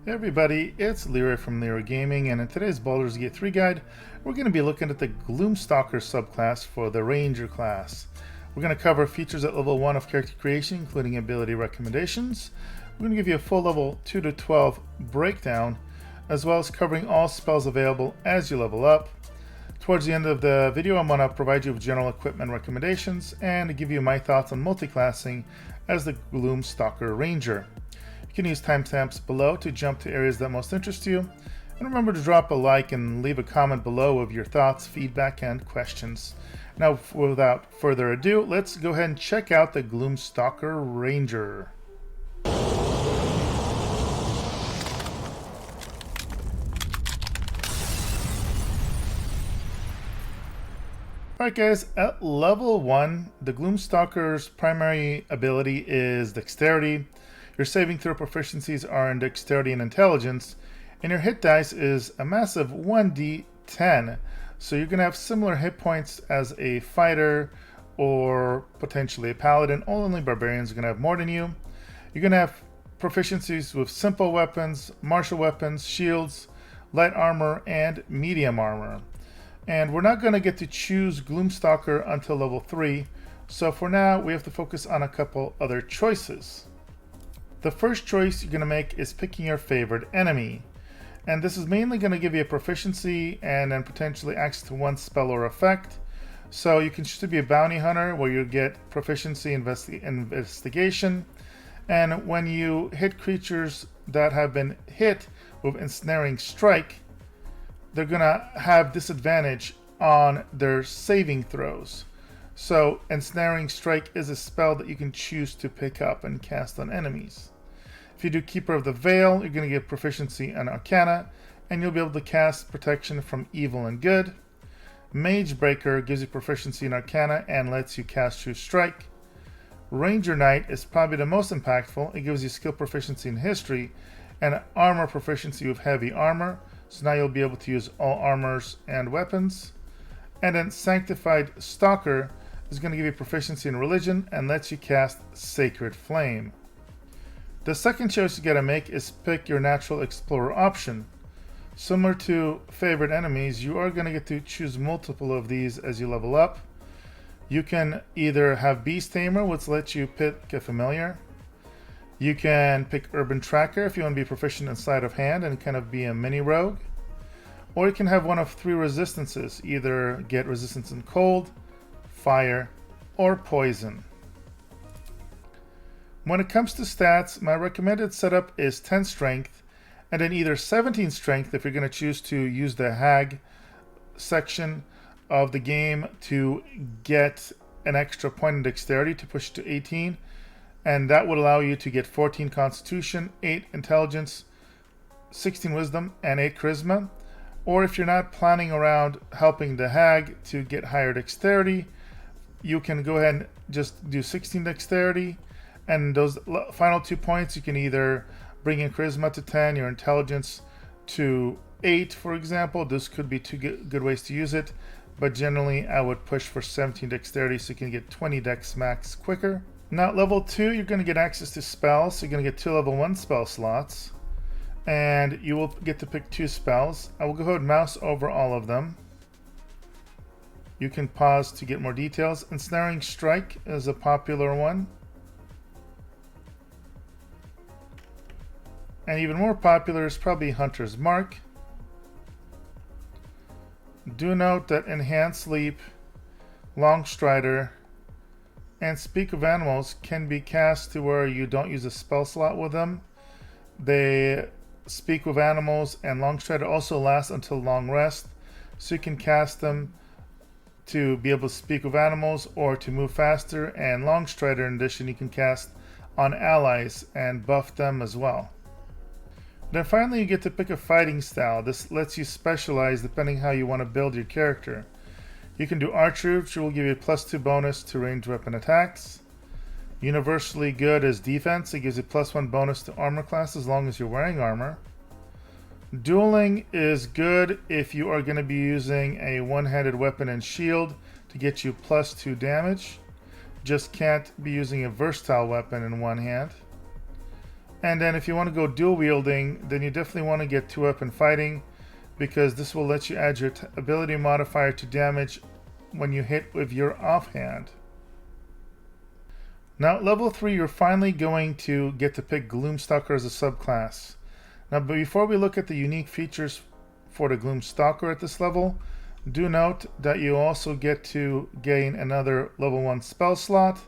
Hey everybody, it's Leeroy from Leeroy Gaming, and in today's Baldurs Gate 3 guide, we're going to be looking at the Gloom Stalker subclass for the Ranger class. We're going to cover features at level 1 of character creation, including ability recommendations. We're going to give you a full level 2 to 12 breakdown, as well as covering all spells available as you level up. Towards the end of the video, I'm going to provide you with general equipment recommendations and give you my thoughts on multiclassing as the Gloom Stalker Ranger. You can use timestamps below to jump to areas that most interest you. And remember to drop a like and leave a comment below of your thoughts, feedback, and questions. Now, without further ado, let's go ahead and check out the Gloom Stalker Ranger. Alright guys, at level 1, the Gloom Stalker's primary ability is Dexterity. Your saving throw proficiencies are in Dexterity and Intelligence, and your hit dice is a massive 1d10. So you're going to have similar hit points as a fighter or potentially a paladin. Only barbarians are going to have more than you. You're going to have proficiencies with simple weapons, martial weapons, shields, light armor, and medium armor. And we're not going to get to choose Gloom Stalker until level 3, so for now we have to focus on a couple other choices. The first choice you're going to make is picking your favorite enemy. And this is mainly going to give you a proficiency and then potentially access to one spell or effect. So you can choose to be a bounty hunter where you get proficiency investigation. And when you hit creatures that have been hit with ensnaring strike, they're going to have disadvantage on their saving throws. So ensnaring strike is a spell that you can choose to pick up and cast on enemies. If you do Keeper of the Veil, you're going to get proficiency in Arcana, and you'll be able to cast protection from evil and good. Mage Breaker gives you proficiency in Arcana and lets you cast True Strike. Ranger Knight is probably the most impactful. It gives you skill proficiency in History and armor proficiency with Heavy Armor, so now you'll be able to use all armors and weapons. And then Sanctified Stalker is going to give you proficiency in Religion and lets you cast Sacred Flame. The second choice you gotta make is pick your Natural Explorer option. Similar to favorite enemies, you are gonna get to choose multiple of these as you level up. You can either have Beast Tamer, which lets you pick a familiar. You can pick Urban Tracker if you want to be proficient in Sleight of Hand and kind of be a mini rogue. Or you can have one of 3 resistances, either get resistance in cold, fire, or poison. When it comes to stats, my recommended setup is 10 strength and then either 17 strength if you're going to choose to use the hag section of the game to get an extra point in dexterity to push to 18, and that would allow you to get 14 constitution, 8 intelligence, 16 wisdom, and 8 charisma. Or if you're not planning around helping the hag to get higher dexterity, you can go ahead and just do 16 dexterity. And those final 2 points, you can either bring in charisma to 10, your intelligence to 8, for example. This could be 2 good ways to use it, but generally I would push for 17 dexterity so you can get 20 dex max quicker. Now at level 2, you're going to get access to spells, so you're going to get 2 level 1 spell slots, and you will get to pick 2 spells. I will go ahead and mouse over all of them. You can pause to get more details. Ensnaring Strike is a popular one. And even more popular is probably Hunter's Mark. Do note that Enhanced Sleep, Long Strider, and Speak of Animals can be cast to where you don't use a spell slot with them. They Speak with Animals and Long Strider also last until Long Rest, so you can cast them to be able to speak with animals or to move faster, and Long Strider in addition you can cast on allies and buff them as well. Then finally you get to pick a fighting style. This lets you specialize depending how you want to build your character. You can do Archery, which will give you a +2 bonus to ranged weapon attacks. Universally good is Defense. It gives you +1 bonus to armor class as long as you're wearing armor. Dueling is good if you are going to be using a one-handed weapon and shield to get you +2 damage. Just can't be using a versatile weapon in one hand. And then if you want to go dual wielding, then you definitely want to get 2-weapon fighting, because this will let you add your ability modifier to damage when you hit with your offhand. Now at level 3, you're finally going to get to pick Gloom Stalker as a subclass. Now, but before we look at the unique features for the Gloom Stalker at this level, do note that you also get to gain another level 1 spell slot,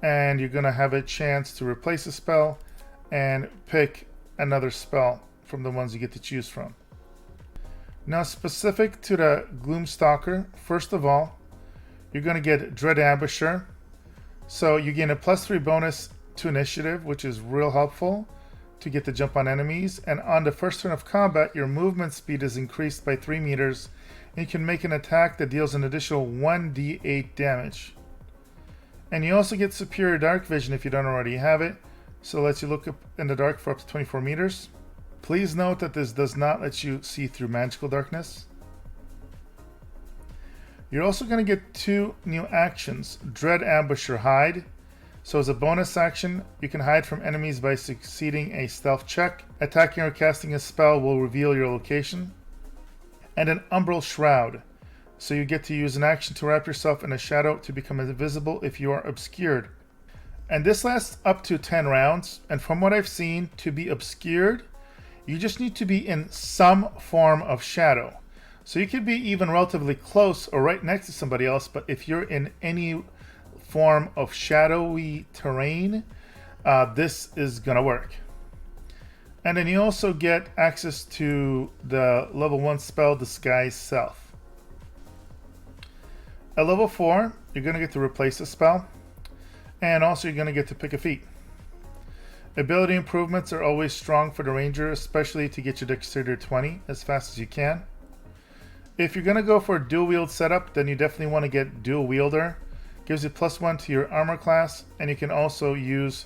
and you're going to have a chance to replace a spell and pick another spell from the ones you get to choose from. Now, specific to the Gloom Stalker, first of all, you're going to get Dread Ambusher. So you gain a +3 bonus to initiative, which is real helpful to get the jump on enemies. And on the first turn of combat, your movement speed is increased by 3 meters, and you can make an attack that deals an additional 1d8 damage. And you also get Superior Dark Vision if you don't already have it, so it lets you look up in the dark for up to 24 meters. Please note that this does not let you see through magical darkness. You're also going to get 2 new actions, Dread Ambusher Hide. So as a bonus action, you can hide from enemies by succeeding a stealth check. Attacking or casting a spell will reveal your location. And an Umbral Shroud. So you get to use an action to wrap yourself in a shadow to become invisible if you are obscured. And this lasts up to 10 rounds. And from what I've seen, to be obscured, you just need to be in some form of shadow. So you could be even relatively close or right next to somebody else, but if you're in any form of shadowy terrain, this is gonna work. And then you also get access to the level 1 spell Disguise Self. At level 4, you're gonna get to replace a spell, and also you're gonna get to pick a feat. Ability improvements are always strong for the Ranger, especially to get your Dexterity 20 as fast as you can. If you're going to go for a dual wield setup, then you definitely want to get Dual Wielder. Gives you +1 to your armor class, and you can also use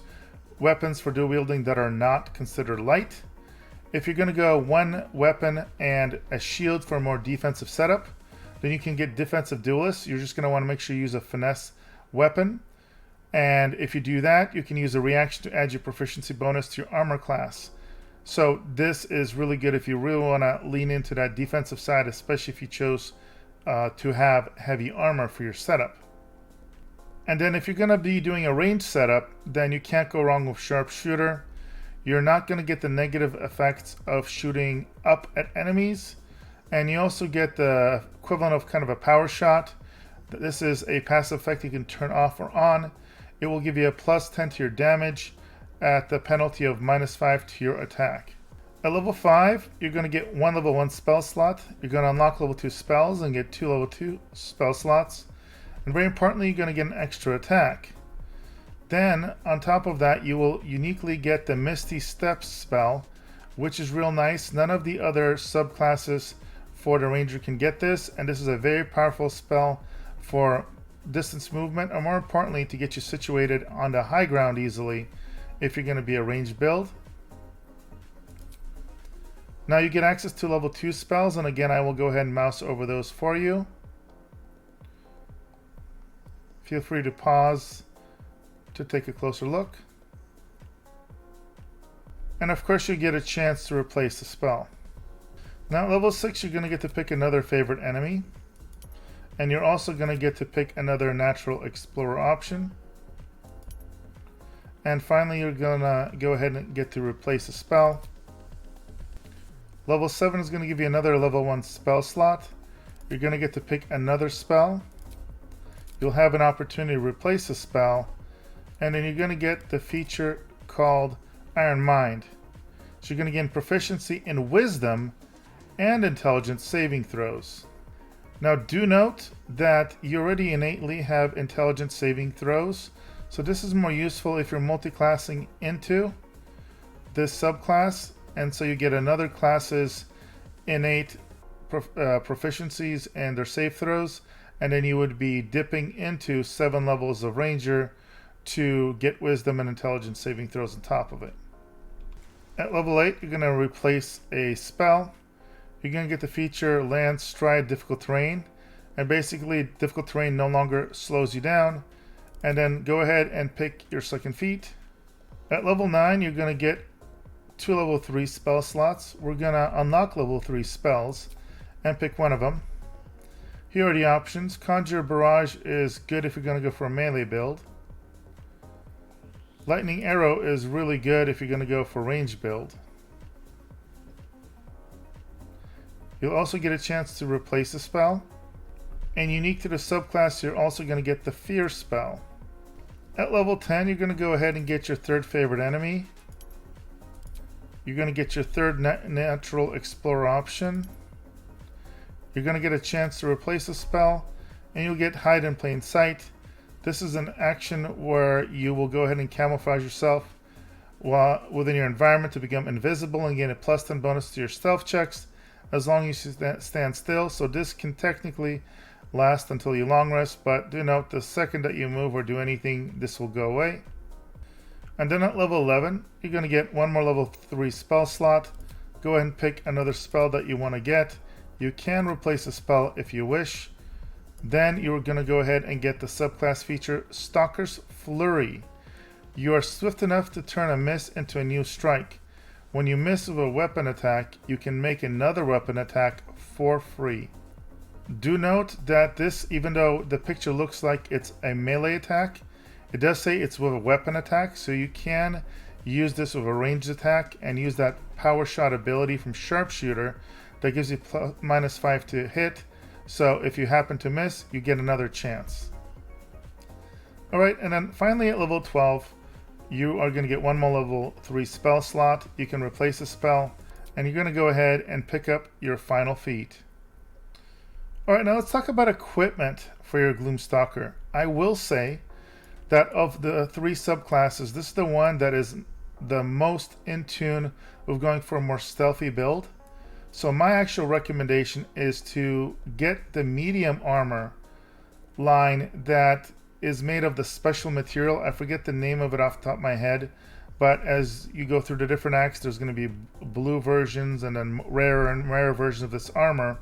weapons for dual wielding that are not considered light. If you're going to go 1 weapon and a shield for a more defensive setup, then you can get Defensive Duelist. You're just going to want to make sure you use a finesse weapon. And if you do that, you can use a reaction to add your proficiency bonus to your armor class. So this is really good if you really want to lean into that defensive side, especially if you chose to have heavy armor for your setup. And then if you're going to be doing a range setup, then you can't go wrong with Sharpshooter. You're not going to get the negative effects of shooting up at enemies. And you also get the equivalent of kind of a power shot. This is a passive effect you can turn off or on. It will give you a +10 to your damage at the penalty of -5 to your attack. At level 5, you're going to get 1 level 1 spell slot. You're going to unlock level 2 spells and get 2 level 2 spell slots. And very importantly, you're going to get an extra attack. Then, on top of that, you will uniquely get the Misty Steps spell, which is real nice. None of the other subclasses for the Ranger can get this, and this is a very powerful spell for distance movement, or more importantly, to get you situated on the high ground easily if you're going to be a ranged build. Now you get access to level 2 spells, and again, I will go ahead and mouse over those for you. Feel free to pause to take a closer look. And of course, you get a chance to replace the spell. Now at level 6, you're going to get to pick another favorite enemy. And you're also going to get to pick another Natural Explorer option. And finally, you're going to go ahead and get to replace a spell. Level 7 is going to give you another level 1 spell slot. You're going to get to pick another spell. You'll have an opportunity to replace a spell. And then you're going to get the feature called Iron Mind. So you're going to gain proficiency in Wisdom and Intelligence saving throws. Now do note that you already innately have Intelligence saving throws. So this is more useful if you're multiclassing into this subclass, and so you get another class's innate proficiencies and their save throws, and then you would be dipping into 7 levels of Ranger to get Wisdom and Intelligence saving throws on top of it. At level 8, you're going to replace a spell. You're going to get the feature Land Stride Difficult Terrain, and basically difficult terrain no longer slows you down. And then go ahead and pick your second feat. At level 9, you're going to get 2 level 3 spell slots. We're gonna unlock level 3 spells and pick one of them. Here are the options. Conjure Barrage is good if you're gonna go for a melee build. Lightning Arrow is really good if you're gonna go for a range build. You'll also get a chance to replace a spell. And unique to the subclass, you're also gonna get the Fear spell. At level 10, you're gonna go ahead and get your third favorite enemy. You're going to get your third natural explorer option. You're going to get a chance to replace a spell, and you'll get hide in plain sight. This is an action where you will go ahead and camouflage yourself within your environment to become invisible and gain a +10 bonus to your stealth checks as long as you stand still. So this can technically last until you long rest, but do note the second that you move or do anything, this will go away. And then at level 11, you're going to get one more level 3 spell slot. Go ahead and pick another spell that you want to get. You can replace a spell if you wish. Then you're going to go ahead and get the subclass feature, Stalker's Flurry. You are swift enough to turn a miss into a new strike. When you miss with a weapon attack, you can make another weapon attack for free. Do note that this, even though the picture looks like it's a melee attack, it does say it's with a weapon attack, so you can use this with a ranged attack and use that power shot ability from Sharpshooter that gives you -5 to hit. So if you happen to miss, you get another chance. Alright, and then finally at level 12, you are going to get one more level 3 spell slot. You can replace a spell, and you're going to go ahead and pick up your final feat. Alright, now let's talk about equipment for your Gloom Stalker. I will say that of the 3 subclasses, this is the one that is the most in tune with going for a more stealthy build. So my actual recommendation is to get the medium armor line that is made of the special material. I forget the name of it off the top of my head, but as you go through the different acts, there's going to be blue versions and then rarer and rarer versions of this armor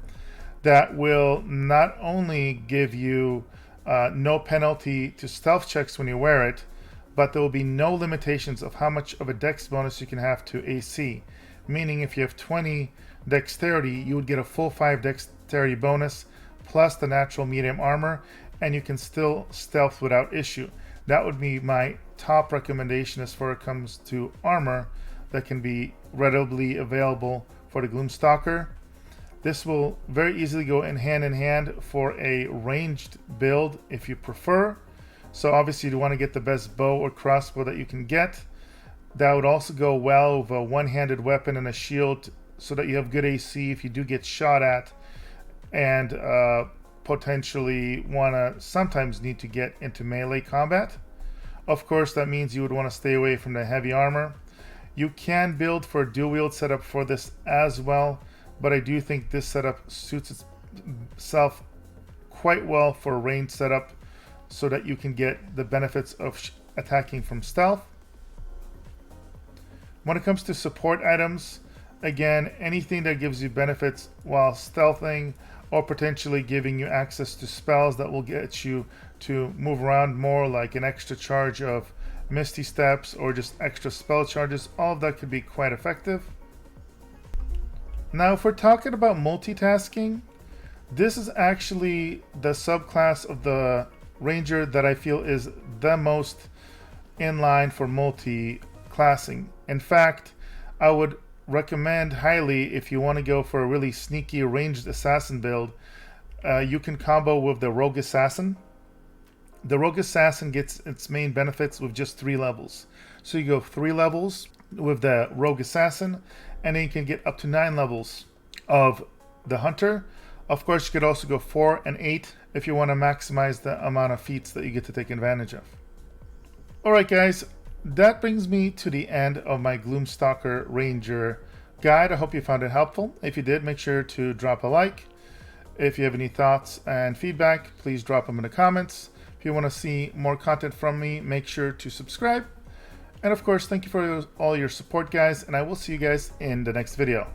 that will not only give you no penalty to stealth checks when you wear it, but there will be no limitations of how much of a dex bonus you can have to AC. Meaning if you have 20 dexterity, you would get a full 5 dexterity bonus plus the natural medium armor, and you can still stealth without issue. That would be my top recommendation as far as it comes to armor that can be readily available for the Gloom Stalker. This will very easily go in hand for a ranged build if you prefer. So obviously you want to get the best bow or crossbow that you can get. That would also go well with a one-handed weapon and a shield so that you have good AC if you do get shot at and potentially want to sometimes need to get into melee combat. Of course, that means you would want to stay away from the heavy armor. You can build for a dual wield setup for this as well, but I do think this setup suits itself quite well for a ranged setup so that you can get the benefits of attacking from stealth. When it comes to support items, again, anything that gives you benefits while stealthing or potentially giving you access to spells that will get you to move around more, like an extra charge of Misty Steps or just extra spell charges, all of that could be quite effective. Now, if we're talking about multitasking, this is actually the subclass of the Ranger that I feel is the most in line for multi-classing. In fact, I would recommend highly, if you want to go for a really sneaky ranged assassin build, you can combo with the Rogue Assassin. The Rogue Assassin gets its main benefits with just 3 levels. So you go 3 levels with the Rogue Assassin, and then you can get up to 9 levels of the Hunter. Of course, you could also go 4 and 8 if you want to maximize the amount of feats that you get to take advantage of. Alright guys, that brings me to the end of my Gloom Stalker Ranger guide. I hope you found it helpful. If you did, make sure to drop a like. If you have any thoughts and feedback, please drop them in the comments. If you want to see more content from me, make sure to subscribe. And of course, thank you for all your support, guys, and I will see you guys in the next video.